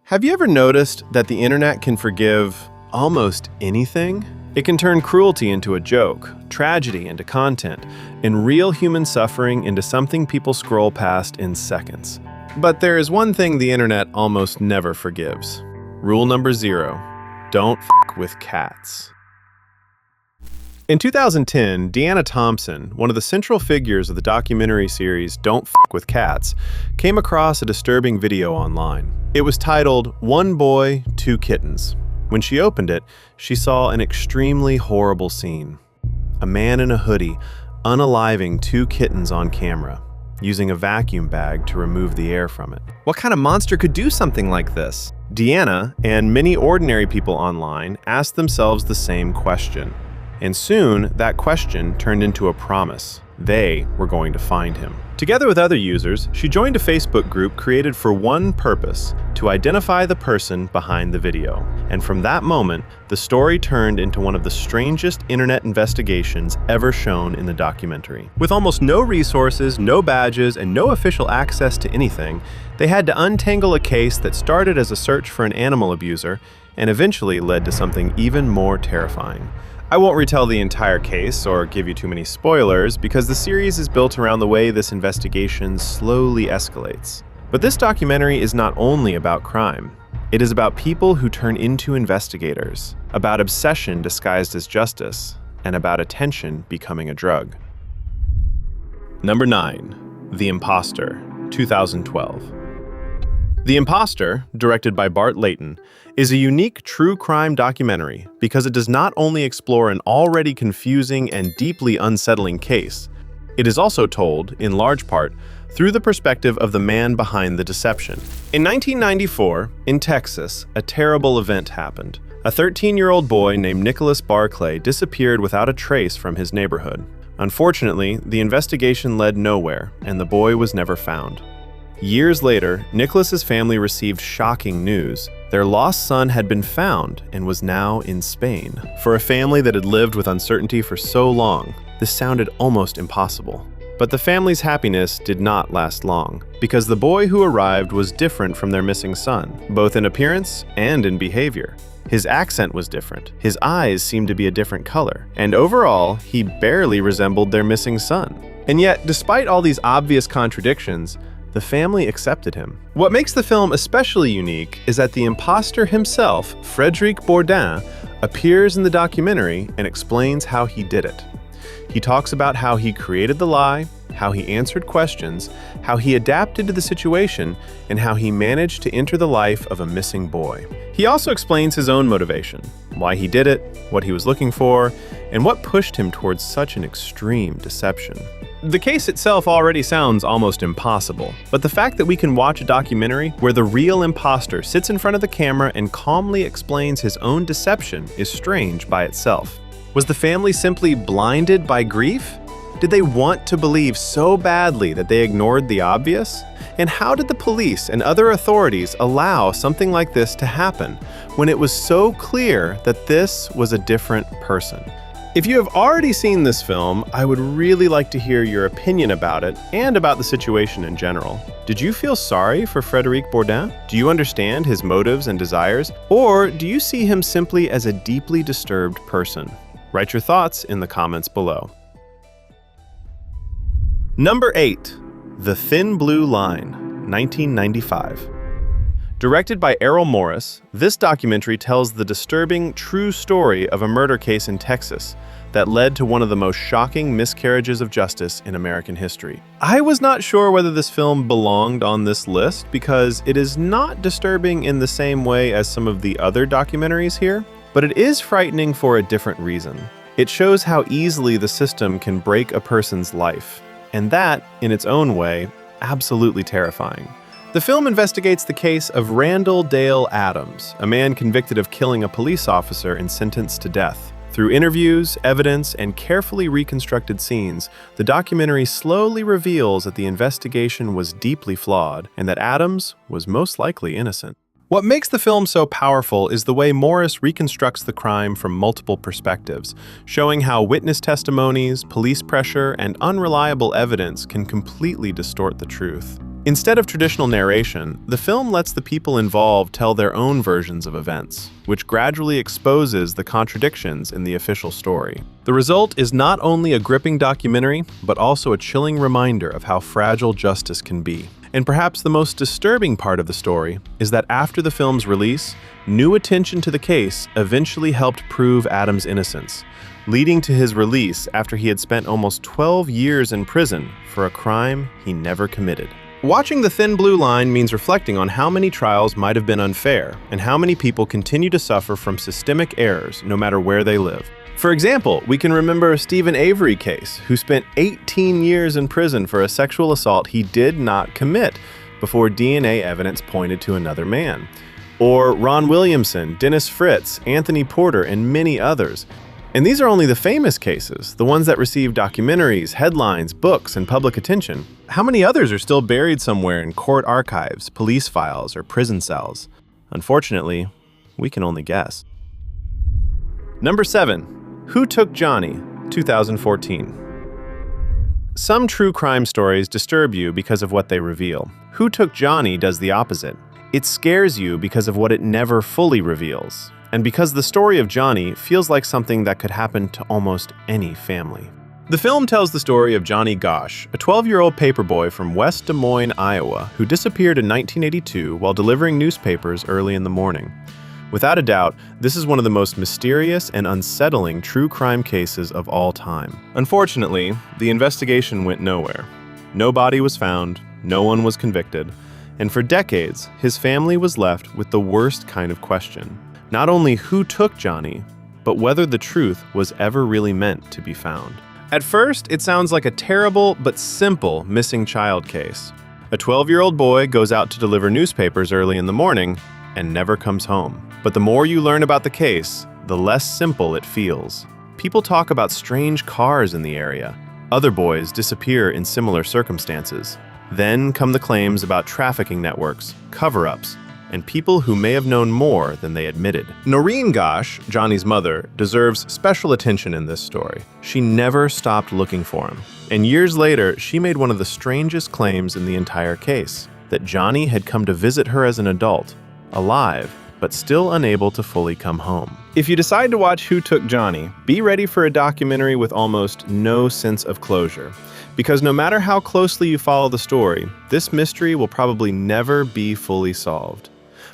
Have you ever noticed that the internet can forgive almost anything? It can turn cruelty into a joke, tragedy into content, and real human suffering into something people scroll past in seconds. But there is one thing the internet almost never forgives. Rule number 0, don't f**k with cats. In 2010, Deanna Thompson, one of the central figures of the documentary series Don't F**k with Cats, came across a disturbing video online. It was titled, "One Boy, Two Kittens." When she opened it, she saw an extremely horrible scene. A man in a hoodie unaliving 2 kittens on camera, using a vacuum bag to remove the air from it. What kind of monster could do something like this? Deanna and many ordinary people online asked themselves the same question. And soon, that question turned into a promise. They were going to find him. Together with other users, she joined a Facebook group created for one purpose: to identify the person behind the video. And from that moment, the story turned into one of the strangest internet investigations ever shown in the documentary. With almost no resources, no badges, and no official access to anything, they had to untangle a case that started as a search for an animal abuser and eventually led to something even more terrifying. I won't retell the entire case or give you too many spoilers because the series is built around the way this investigation slowly escalates. But this documentary is not only about crime. It is about people who turn into investigators, about obsession disguised as justice, and about attention becoming a drug. Number 9. The Imposter, 2012. The Imposter, directed by Bart Layton, is a unique true crime documentary because it does not only explore an already confusing and deeply unsettling case, it is also told, in large part, through the perspective of the man behind the deception. In 1994, in Texas, a terrible event happened. A 13-year-old boy named Nicholas Barclay disappeared without a trace from his neighborhood. Unfortunately, the investigation led nowhere, and the boy was never found. Years later, Nicholas's family received shocking news. Their lost son had been found and was now in Spain. For a family that had lived with uncertainty for so long, this sounded almost impossible. But the family's happiness did not last long, because the boy who arrived was different from their missing son, both in appearance and in behavior. His accent was different, his eyes seemed to be a different color, and overall, he barely resembled their missing son. And yet, despite all these obvious contradictions, the family accepted him. What makes the film especially unique is that the imposter himself, Frédéric Bourdin, appears in the documentary and explains how he did it. He talks about how he created the lie, how he answered questions, how he adapted to the situation, and how he managed to enter the life of a missing boy. He also explains his own motivation, why he did it, what he was looking for, and what pushed him towards such an extreme deception. The case itself already sounds almost impossible, but the fact that we can watch a documentary where the real imposter sits in front of the camera and calmly explains his own deception is strange by itself. Was the family simply blinded by grief? Did they want to believe so badly that they ignored the obvious? And how did the police and other authorities allow something like this to happen when it was so clear that this was a different person? If you have already seen this film, I would really like to hear your opinion about it and about the situation in general. Did you feel sorry for Frédéric Bourdin? Do you understand his motives and desires? Or do you see him simply as a deeply disturbed person? Write your thoughts in the comments below. Number 8. The Thin Blue Line, 1995. Directed by Errol Morris, this documentary tells the disturbing, true story of a murder case in Texas that led to one of the most shocking miscarriages of justice in American history. I was not sure whether this film belonged on this list because it is not disturbing in the same way as some of the other documentaries here, but it is frightening for a different reason. It shows how easily the system can break a person's life, and that, in its own way, absolutely terrifying. The film investigates the case of Randall Dale Adams, a man convicted of killing a police officer and sentenced to death. Through interviews, evidence, and carefully reconstructed scenes, the documentary slowly reveals that the investigation was deeply flawed and that Adams was most likely innocent. What makes the film so powerful is the way Morris reconstructs the crime from multiple perspectives, showing how witness testimonies, police pressure, and unreliable evidence can completely distort the truth. Instead of traditional narration, the film lets the people involved tell their own versions of events, which gradually exposes the contradictions in the official story. The result is not only a gripping documentary, but also a chilling reminder of how fragile justice can be. And perhaps the most disturbing part of the story is that after the film's release, new attention to the case eventually helped prove Adam's innocence, leading to his release after he had spent almost 12 years in prison for a crime he never committed. Watching The Thin Blue Line means reflecting on how many trials might have been unfair and how many people continue to suffer from systemic errors no matter where they live. For example, we can remember a Stephen Avery case who spent 18 years in prison for a sexual assault he did not commit before DNA evidence pointed to another man. Or Ron Williamson, Dennis Fritz, Anthony Porter, and many others. And these are only the famous cases, the ones that receive documentaries, headlines, books, and public attention. How many others are still buried somewhere in court archives, police files, or prison cells? Unfortunately, we can only guess. Number 7. Who Took Johnny? 2014. Some true crime stories disturb you because of what they reveal. Who Took Johnny does the opposite. It scares you because of what it never fully reveals, and because the story of Johnny feels like something that could happen to almost any family. The film tells the story of Johnny Gosch, a 12-year-old paperboy from West Des Moines, Iowa, who disappeared in 1982 while delivering newspapers early in the morning. Without a doubt, this is one of the most mysterious and unsettling true crime cases of all time. Unfortunately, the investigation went nowhere. No body was found, no one was convicted, and for decades, his family was left with the worst kind of question. Not only who took Johnny, but whether the truth was ever really meant to be found. At first, it sounds like a terrible but simple missing child case. A 12-year-old boy goes out to deliver newspapers early in the morning and never comes home. But the more you learn about the case, the less simple it feels. People talk about strange cars in the area. Other boys disappear in similar circumstances. Then come the claims about trafficking networks, cover-ups, and people who may have known more than they admitted. Noreen Gosch, Johnny's mother, deserves special attention in this story. She never stopped looking for him. And years later, she made one of the strangest claims in the entire case, that Johnny had come to visit her as an adult, alive, but still unable to fully come home. If you decide to watch Who Took Johnny, be ready for a documentary with almost no sense of closure. Because no matter how closely you follow the story, this mystery will probably never be fully solved.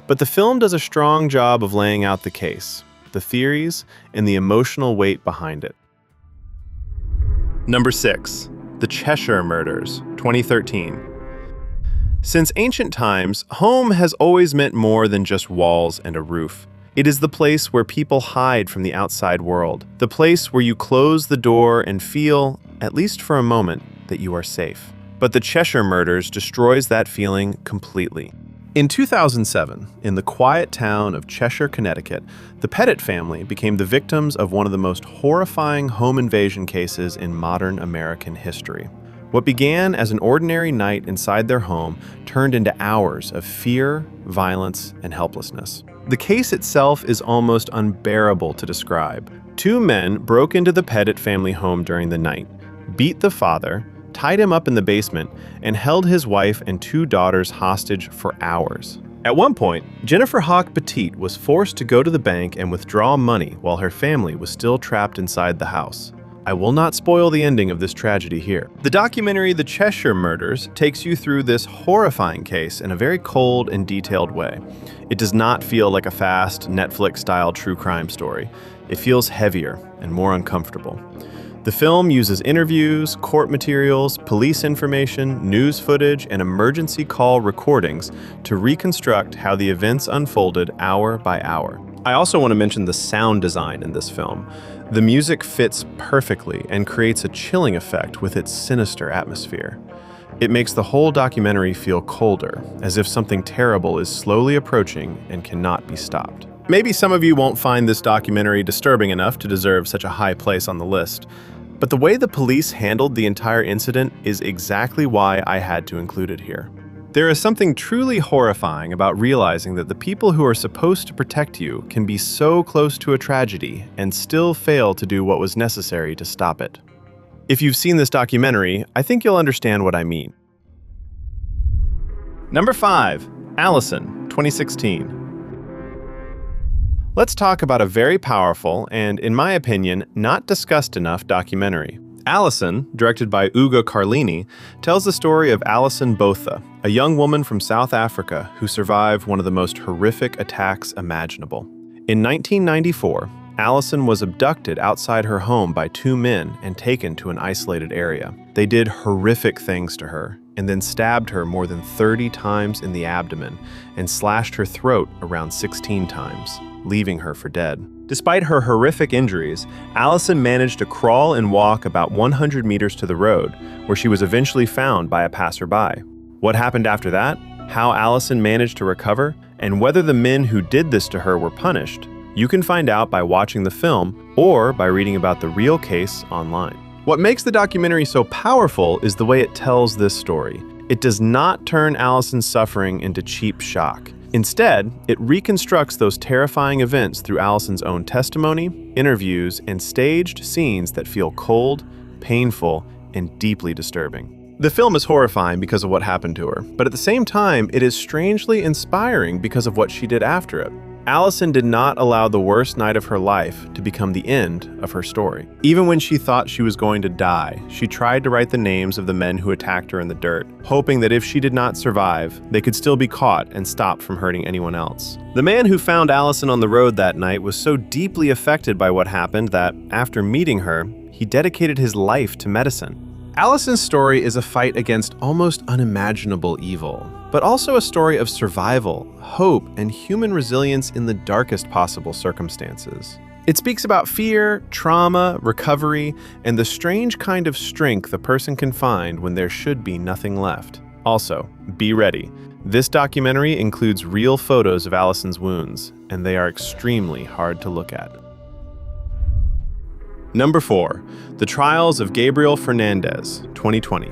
But the film does a strong job of laying out the case, the theories, and the emotional weight behind it. Number 6. The Cheshire Murders, 2013. Since ancient times, home has always meant more than just walls and a roof. It is the place where people hide from the outside world, the place where you close the door and feel, at least for a moment, that you are safe. But the Cheshire Murders destroys that feeling completely. In 2007, in the quiet town of Cheshire, Connecticut, the Pettit family became the victims of one of the most horrifying home invasion cases in modern American history. What began as an ordinary night inside their home turned into hours of fear, violence, and helplessness. The case itself is almost unbearable to describe. Two men broke into the Pettit family home during the night, beat the father, tied him up in the basement, and held his wife and two daughters hostage for hours. At one point, Jennifer Hawk Pettit was forced to go to the bank and withdraw money while her family was still trapped inside the house. I will not spoil the ending of this tragedy here. The documentary The Cheshire Murders takes you through this horrifying case in a very cold and detailed way. It does not feel like a fast, Netflix-style true crime story. It feels heavier and more uncomfortable. The film uses interviews, court materials, police information, news footage, and emergency call recordings to reconstruct how the events unfolded hour by hour. I also want to mention the sound design in this film. The music fits perfectly and creates a chilling effect with its sinister atmosphere. It makes the whole documentary feel colder, as if something terrible is slowly approaching and cannot be stopped. Maybe some of you won't find this documentary disturbing enough to deserve such a high place on the list. But the way the police handled the entire incident is exactly why I had to include it here. There is something truly horrifying about realizing that the people who are supposed to protect you can be so close to a tragedy and still fail to do what was necessary to stop it. If you've seen this documentary, I think you'll understand what I mean. Number 5. Alison, 2016. Let's talk about a very powerful and, in my opinion, not discussed enough documentary. Alison, directed by Ugo Carlini, tells the story of Alison Botha, a young woman from South Africa who survived one of the most horrific attacks imaginable. In 1994, Alison was abducted outside her home by 2 men and taken to an isolated area. They did horrific things to her and then stabbed her more than 30 times in the abdomen and slashed her throat around 16 times, leaving her for dead. Despite her horrific injuries, Alison managed to crawl and walk about 100 meters to the road, where she was eventually found by a passerby. What happened after that, how Alison managed to recover, and whether the men who did this to her were punished, you can find out by watching the film or by reading about the real case online. What makes the documentary so powerful is the way it tells this story. It does not turn Alison's suffering into cheap shock. Instead, it reconstructs those terrifying events through Alison's own testimony, interviews, and staged scenes that feel cold, painful, and deeply disturbing. The film is horrifying because of what happened to her, but at the same time, it is strangely inspiring because of what she did after it. Alison did not allow the worst night of her life to become the end of her story. Even when she thought she was going to die, she tried to write the names of the men who attacked her in the dirt, hoping that if she did not survive, they could still be caught and stopped from hurting anyone else. The man who found Alison on the road that night was so deeply affected by what happened that, after meeting her, he dedicated his life to medicine. Alison's story is a fight against almost unimaginable evil, but also a story of survival, hope, and human resilience in the darkest possible circumstances. It speaks about fear, trauma, recovery, and the strange kind of strength a person can find when there should be nothing left. Also, be ready. This documentary includes real photos of Alison's wounds, and they are extremely hard to look at. Number 4. The Trials of Gabriel Fernandez, 2020.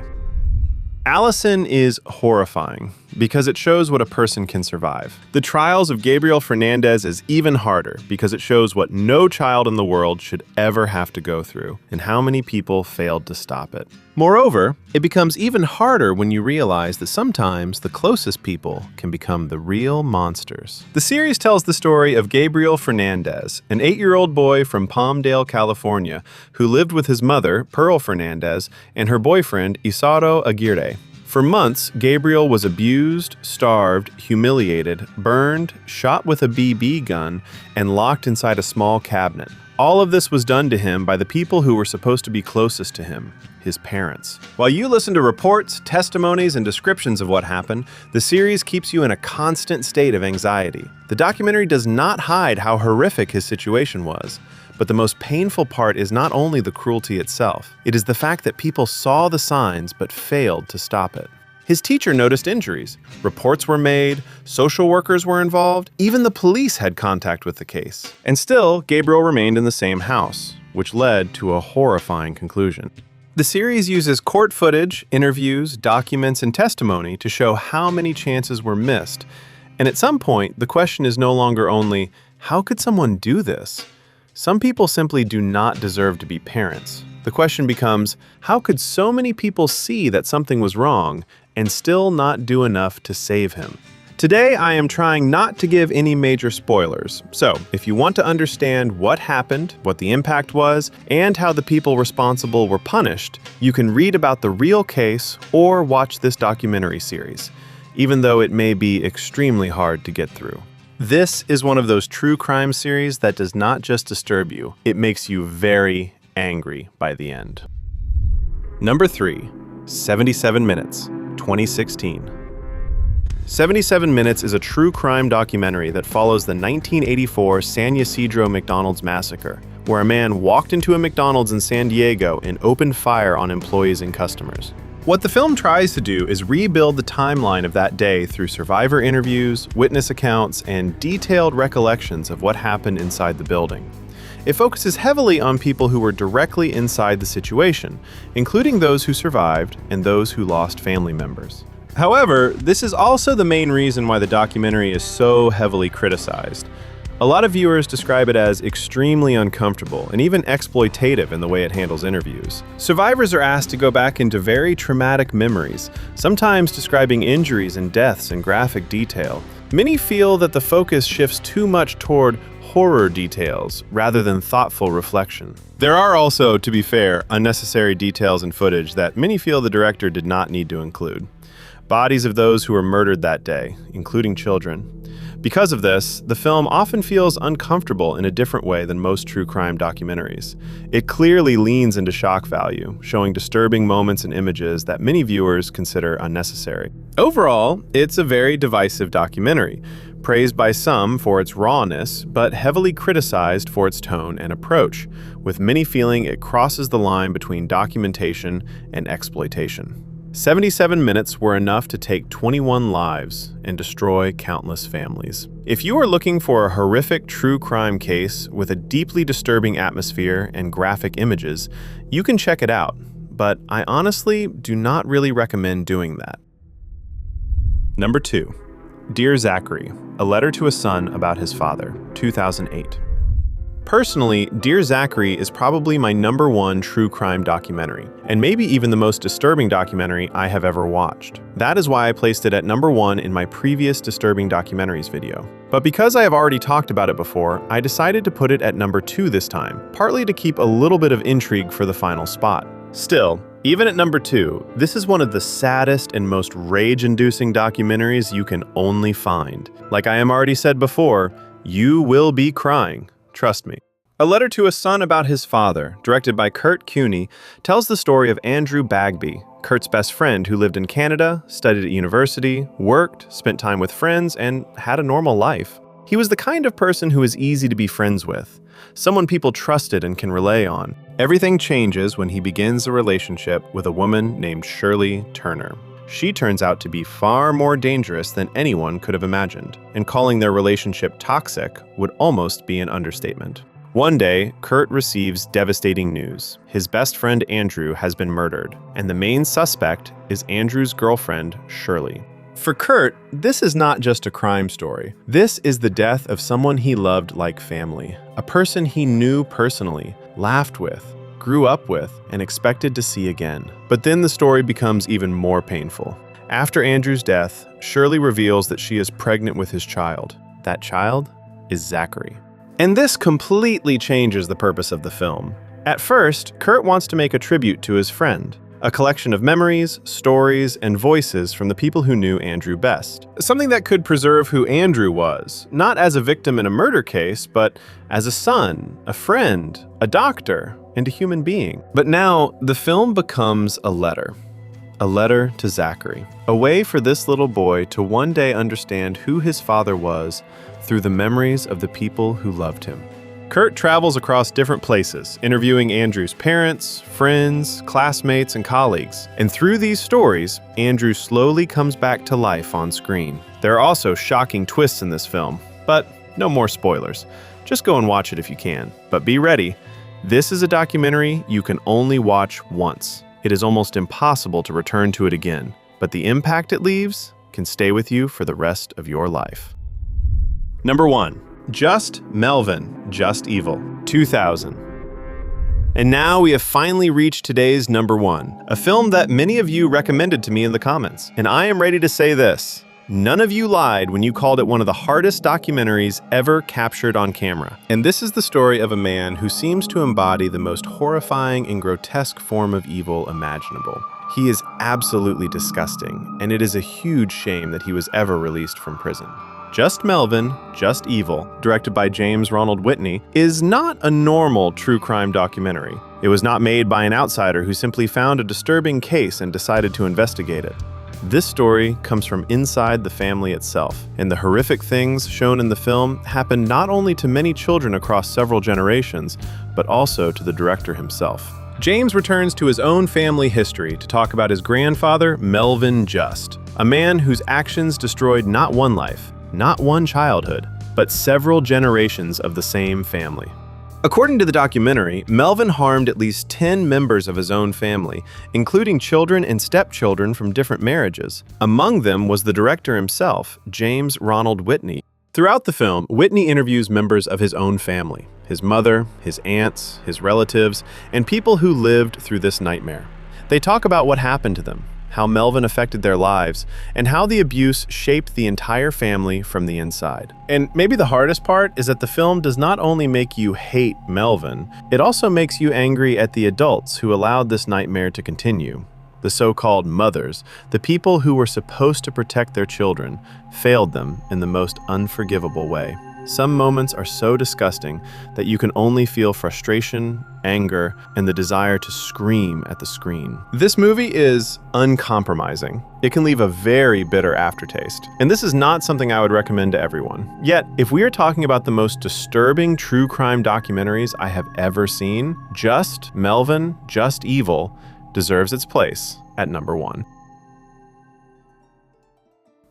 Alison is horrifying because it shows what a person can survive. The Trials of Gabriel Fernandez is even harder because it shows what no child in the world should ever have to go through and how many people failed to stop it. Moreover, it becomes even harder when you realize that sometimes the closest people can become the real monsters. The series tells the story of Gabriel Fernandez, an 8-year-old boy from Palmdale, California, who lived with his mother, Pearl Fernandez, and her boyfriend, Isauro Aguirre. For months, Gabriel was abused, starved, humiliated, burned, shot with a BB gun, and locked inside a small cabinet. All of this was done to him by the people who were supposed to be closest to him, his parents. While you listen to reports, testimonies, and descriptions of what happened, the series keeps you in a constant state of anxiety. The documentary does not hide how horrific his situation was. But the most painful part is not only the cruelty itself, it is the fact that people saw the signs but failed to stop it. His teacher noticed injuries, reports were made, social workers were involved, even the police had contact with the case. And still, Gabriel remained in the same house, which led to a horrifying conclusion. The series uses court footage, interviews, documents, and testimony to show how many chances were missed. And at some point, the question is no longer only, how could someone do this? Some people simply do not deserve to be parents. The question becomes, how could so many people see that something was wrong and still not do enough to save him? Today, I am trying not to give any major spoilers. So, if you want to understand what happened, what the impact was, and how the people responsible were punished, you can read about the real case or watch this documentary series, even though it may be extremely hard to get through. This is one of those true crime series that does not just disturb you, it makes you very angry by the end. Number 3, 77 Minutes, 2016. 77 Minutes is a true crime documentary that follows the 1984 San Ysidro McDonald's massacre, where a man walked into a McDonald's in San Diego and opened fire on employees and customers. What the film tries to do is rebuild the timeline of that day through survivor interviews, witness accounts, and detailed recollections of what happened inside the building. It focuses heavily on people who were directly inside the situation, including those who survived and those who lost family members. However, this is also the main reason why the documentary is so heavily criticized. A lot of viewers describe it as extremely uncomfortable and even exploitative in the way it handles interviews. Survivors are asked to go back into very traumatic memories, sometimes describing injuries and deaths in graphic detail. Many feel that the focus shifts too much toward horror details rather than thoughtful reflection. There are also, to be fair, unnecessary details and footage that many feel the director did not need to include. Bodies of those who were murdered that day, including children. Because of this, the film often feels uncomfortable in a different way than most true crime documentaries. It clearly leans into shock value, showing disturbing moments and images that many viewers consider unnecessary. Overall, it's a very divisive documentary, praised by some for its rawness, but heavily criticized for its tone and approach, with many feeling it crosses the line between documentation and exploitation. 77 minutes were enough to take 21 lives and destroy countless families. If you are looking for a horrific true crime case with a deeply disturbing atmosphere and graphic images, you can check it out, but I honestly do not really recommend doing that. Number 2. Dear Zachary, a letter to a son about his father, 2008. Personally, Dear Zachary is probably my number 1 true crime documentary, and maybe even the most disturbing documentary I have ever watched. That is why I placed it at number 1 in my previous disturbing documentaries video. But because I have already talked about it before, I decided to put it at number 2 this time, partly to keep a little bit of intrigue for the final spot. Still, even at number 2, this is one of the saddest and most rage-inducing documentaries you can only find. Like I am already said before, you will be crying. Trust me. A Letter to a Son About His Father, directed by Kurt Cooney, tells the story of Andrew Bagby, Kurt's best friend who lived in Canada, studied at university, worked, spent time with friends, and had a normal life. He was the kind of person who is easy to be friends with, someone people trusted and can rely on. Everything changes when he begins a relationship with a woman named Shirley Turner. She turns out to be far more dangerous than anyone could have imagined, and calling their relationship toxic would almost be an understatement. One day, Kurt receives devastating news. His best friend Andrew has been murdered, and the main suspect is Andrew's girlfriend, Shirley. For Kurt, this is not just a crime story. This is the death of someone he loved like family, a person he knew personally, laughed with, grew up with, and expected to see again. But then the story becomes even more painful. After Andrew's death, Shirley reveals that she is pregnant with his child. That child is Zachary. And this completely changes the purpose of the film. At first, Kurt wants to make a tribute to his friend, a collection of memories, stories, and voices from the people who knew Andrew best. Something that could preserve who Andrew was, not as a victim in a murder case, but as a son, a friend, a doctor, and a human being. But now, the film becomes a letter to Zachary, a way for this little boy to one day understand who his father was through the memories of the people who loved him. Kurt travels across different places, interviewing Andrew's parents, friends, classmates, and colleagues. And through these stories, Andrew slowly comes back to life on screen. There are also shocking twists in this film, but no more spoilers. Just go and watch it if you can. But be ready. This is a documentary you can only watch once. It is almost impossible to return to it again, but the impact it leaves can stay with you for the rest of your life. Number 1. Just Melvin, Just Evil, 2000. And now we have finally reached today's number 1, a film that many of you recommended to me in the comments. And I am ready to say this. None of you lied when you called it one of the hardest documentaries ever captured on camera. And this is the story of a man who seems to embody the most horrifying and grotesque form of evil imaginable. He is absolutely disgusting, and it is a huge shame that he was ever released from prison. Just Melvin, Just Evil, directed by James Ronald Whitney, is not a normal true crime documentary. It was not made by an outsider who simply found a disturbing case and decided to investigate it. This story comes from inside the family itself, and the horrific things shown in the film happened not only to many children across several generations, but also to the director himself. James returns to his own family history to talk about his grandfather, Melvin Just, a man whose actions destroyed not one life, not one childhood, but several generations of the same family. According to the documentary, Melvin harmed at least 10 members of his own family, including children and stepchildren from different marriages. Among them was the director himself, James Ronald Whitney. Throughout the film, Whitney interviews members of his own family, his mother, his aunts, his relatives, and people who lived through this nightmare. They talk about what happened to them, how Melvin affected their lives, and how the abuse shaped the entire family from the inside. And maybe the hardest part is that the film does not only make you hate Melvin, it also makes you angry at the adults who allowed this nightmare to continue. The so-called mothers, the people who were supposed to protect their children, failed them in the most unforgivable way. Some moments are so disgusting that you can only feel frustration, anger, and the desire to scream at the screen. This movie is uncompromising. It can leave a very bitter aftertaste, and this is not something I would recommend to everyone. Yet, if we are talking about the most disturbing true crime documentaries I have ever seen, Just Melvin, Just Evil deserves its place at number 1.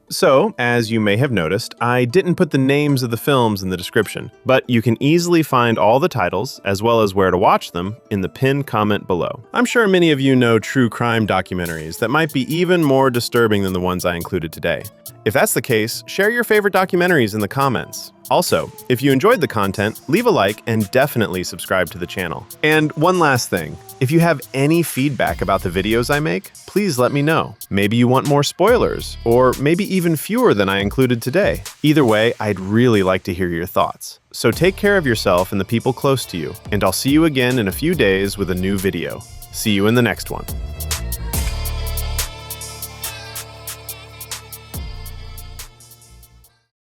So, as you may have noticed, I didn't put the names of the films in the description, but you can easily find all the titles, as well as where to watch them, in the pinned comment below. I'm sure many of you know true crime documentaries that might be even more disturbing than the ones I included today. If that's the case, share your favorite documentaries in the comments. Also, if you enjoyed the content, leave a like and definitely subscribe to the channel. And one last thing, if you have any feedback about the videos I make, please let me know. Maybe you want more spoilers, or maybe even fewer than I included today. Either way, I'd really like to hear your thoughts. So take care of yourself and the people close to you, and I'll see you again in a few days with a new video. See you in the next one.